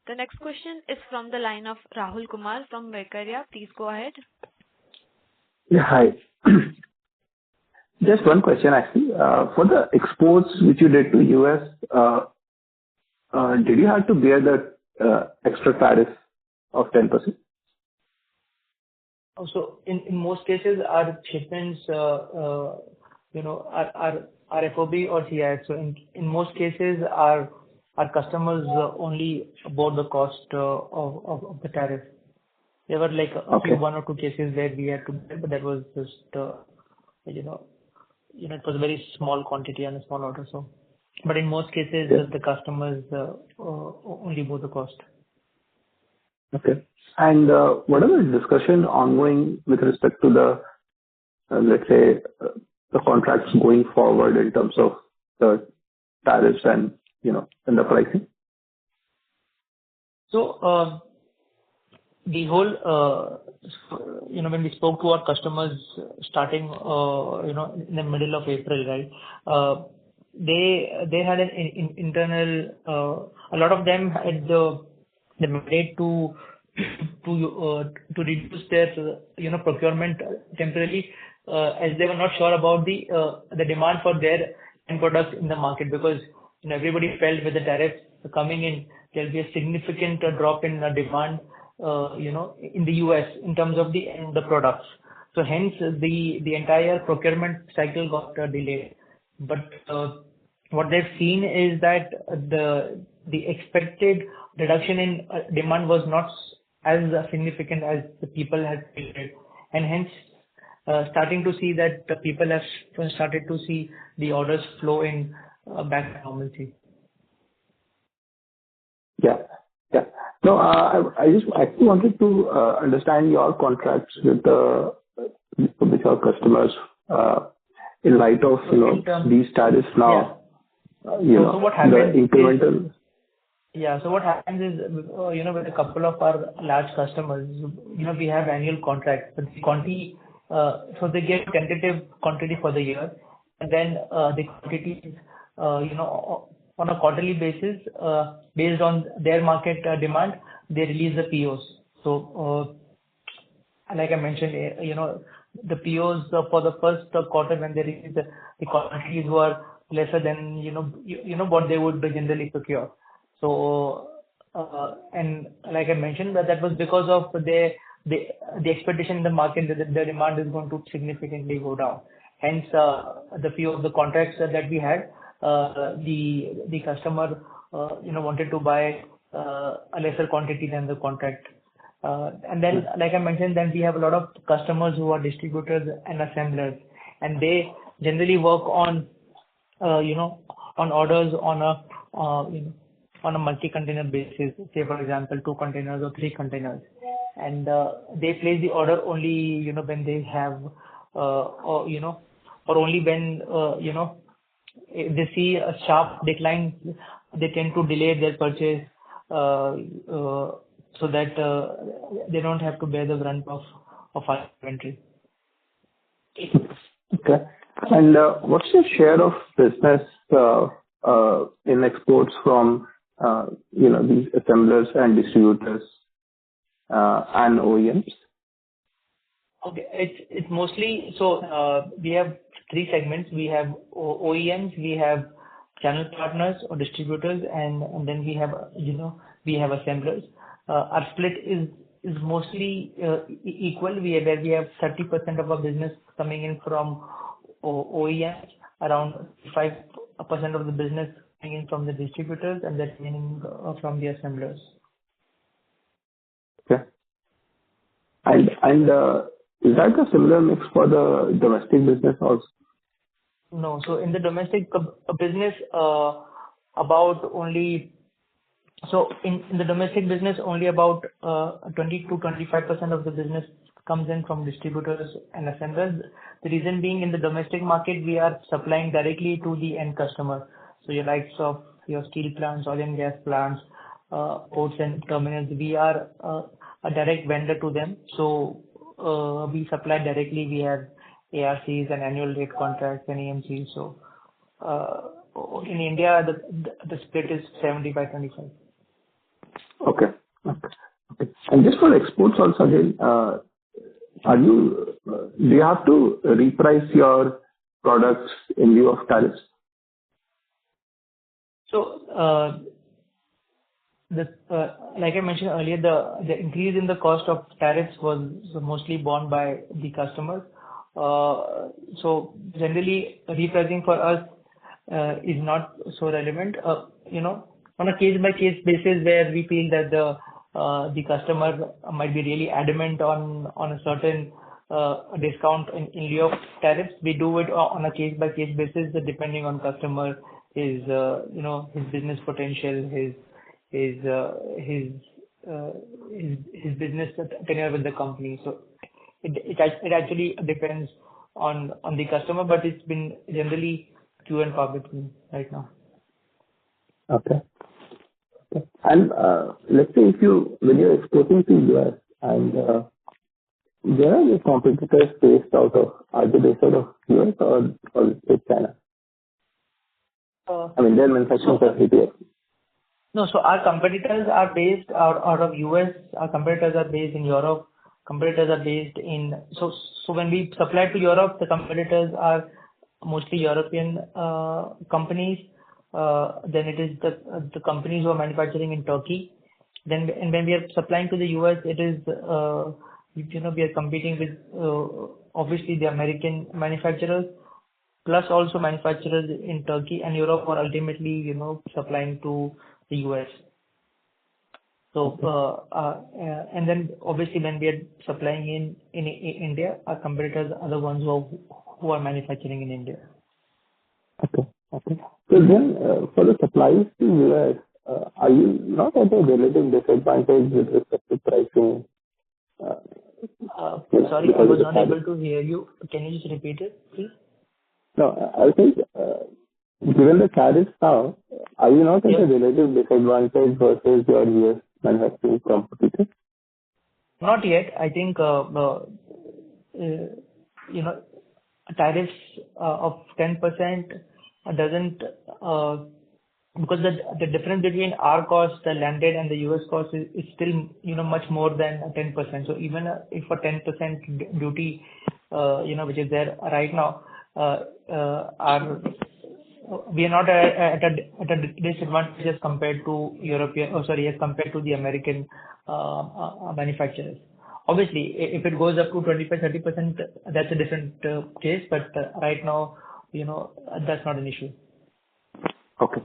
The next question is from the line of Rahul Kumar from Vaikarya. Please go ahead. Yeah, hi. Just one question, actually. For the exports which you did to US, did you have to bear the extra tariff of 10%? Also, in most cases, our shipments, are FOB or CIF. So in most cases, our customers only bore the cost of the tariff. There were like one or two cases where we had to bear, but that was just, it was a very small quantity and a small order. So, but in most cases, the customers only bore the cost. Okay. And what are the discussion ongoing with respect to the, let's say, the contracts going forward in terms of the tariffs and, and the pricing? So, the whole, when we spoke to our customers starting, in the middle of April, right? They had an internal, a lot of them had the mandate to reduce their, procurement temporarily, as they were not sure about the demand for their end products in the market, because everybody felt with the tariffs coming in, there'll be a significant drop in demand, in the US in terms of the end products. So hence the entire procurement cycle got delayed. But what they've seen is that the expected reduction in demand was not as significant as the people had predicted, and hence starting to see that the people have started to see the orders flow in back to normalcy. Yeah. No, I just actually wanted to understand your contracts with your customers in light of these tariffs now. Yeah. So what happens the incremental. So what happens is, with a couple of our large customers, we have annual contracts, but the quantity, so they get tentative quantity for the year, and then the quantities, on a quarterly basis, based on their market demand, they release the POs. So, like I mentioned, the POs for the first quarter when they release the quantities were lesser than what they would generally procure. So, and like I mentioned, that was because of the expectation in the market that the demand is going to significantly go down. Hence, the few of the contracts that we had, the customer, wanted to buy a lesser quantity than the contract. And then, like I mentioned, then we have a lot of customers who are distributors and assemblers, and they generally work on, on orders on a multi-container basis. Say, for example, 2 containers or 3 containers, and they place the order only, when they have, or only when, if they see a sharp decline, they tend to delay their purchase, so that they don't have to bear the brunt of our inventory. Okay. And what's your share of business in exports from these assemblers and distributors and OEMs? Okay. It's mostly we have three segments. We have OEMs, we have channel partners or distributors, and then we have assemblers. Our split is mostly equal. We have 30% of our business coming in from OEMs, around 5% of the business coming in from the distributors, and the remaining from the assemblers. Okay. And is that a similar mix for the domestic business also? No. So in the domestic business, about only in the domestic business, only about 20 to 25% of the business comes in from distributors and assemblers. The reason being, in the domestic market, we are supplying directly to the end customer. So your likes of your steel plants, oil and gas plants, ports and terminals, we are a direct vendor to them. So we supply directly. We have ARCs and annual rate contracts and AMCs. So in India, the split is 70/25. Okay. And just for exports also again, do you have to reprice your products in lieu of tariffs? So like I mentioned earlier, the increase in the cost of tariffs was mostly borne by the customers. So generally, repricing for us is not so relevant. On a case-by-case basis, where we feel that the customer might be really adamant on a certain discount in lieu of tariffs, we do it on a case-by-case basis, depending on customer, his business potential, his business tenure with the company. So it actually depends on the customer, but it's been generally few and far between right now. Okay. And let's say when you're exporting to US and where are your competitors based out of? Are they based out of US or China? I mean, their manufacturing facility. No, so our competitors are based out of US. Our competitors are based in Europe. Competitors are based in so when we supply to Europe, the competitors are mostly European companies. Then it is the companies who are manufacturing in Turkey. Then when we are supplying to the US, it is we are competing with obviously the American manufacturers, plus also manufacturers in Turkey and Europe, or ultimately supplying to the US. So and then obviously when we are supplying in India, our competitors are the ones who are manufacturing in India. Okay. So then for the supplies to US, are you not at a relative disadvantage with respect to pricing? Sorry, I was not able to hear you. Can you just repeat it, please? No, I think given the tariffs now, are you not at a relative disadvantage versus your US manufacturing competitors? Not yet. I think tariffs of 10% doesn't because the difference between our cost, the landed, and the US cost is still much more than 10%. So even if a 10% duty which is there right now, we are not at a disadvantage as compared to as compared to the American manufacturers. Obviously, if it goes up to 25-30%, that's a different case. But right now, that's not an issue. Okay.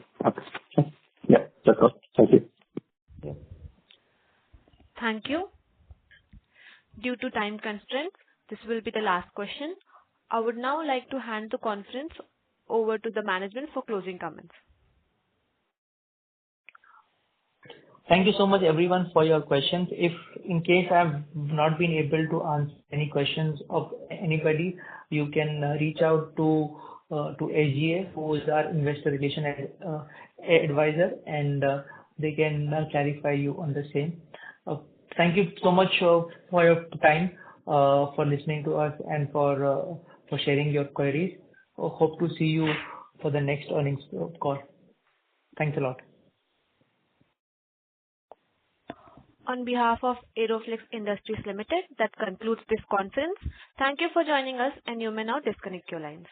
Yeah, that's all. Thank you. Yeah. Thank you. Due to time constraints, this will be the last question. I would now like to hand the conference over to the management for closing comments. Thank you so much, everyone, for your questions. If in case I have not been able to answer any questions of anybody, you can reach out to SGA, who is our investor relation advisor, and they can clarify you on the same. Thank you so much for your time. for listening to us and for sharing your queries. Hope to see you for the next earnings call. Thanks a lot. On behalf of Aeroflex Industries Limited, that concludes this conference. Thank you for joining us, and you may now disconnect your lines.